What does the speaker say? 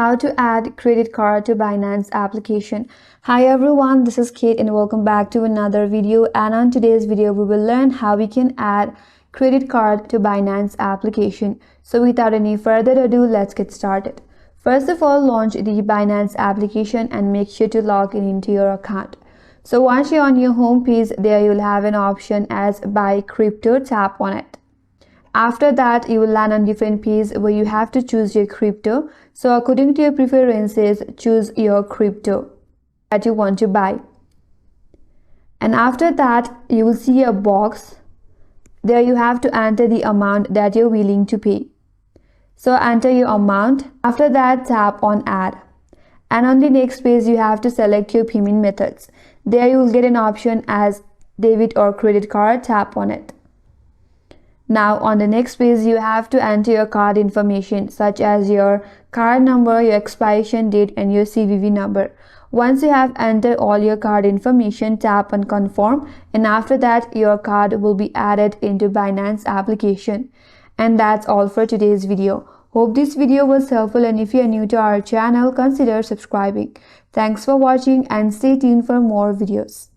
How to add credit card to Binance application. Hi everyone, this is Kate and welcome back to another video. And on today's video we will learn how we can add credit card to Binance application. So without any further ado, let's get started. First of all, launch the Binance application and make sure to log in into your account. So once you're on your home page, there you'll have an option as buy crypto. Tap on it. After that, you will land on different page where you have to choose your crypto. So according to your preferences, choose your crypto that you want to buy. And after that, you will see a box. There you have to enter the amount that you're willing to pay. So enter your amount. After that, tap on add. And on the next page, you have to select your payment methods. There you will get an option as debit or credit card. Tap on it. Now on the next page, you have to enter your card information such as your card number, your expiration date and your CVV number. Once you have entered all your card information, tap on confirm, and after that your card will be added into Binance application. And that's all for today's video. Hope this video was helpful, and if you are new to our channel, consider subscribing. Thanks for watching and stay tuned for more videos.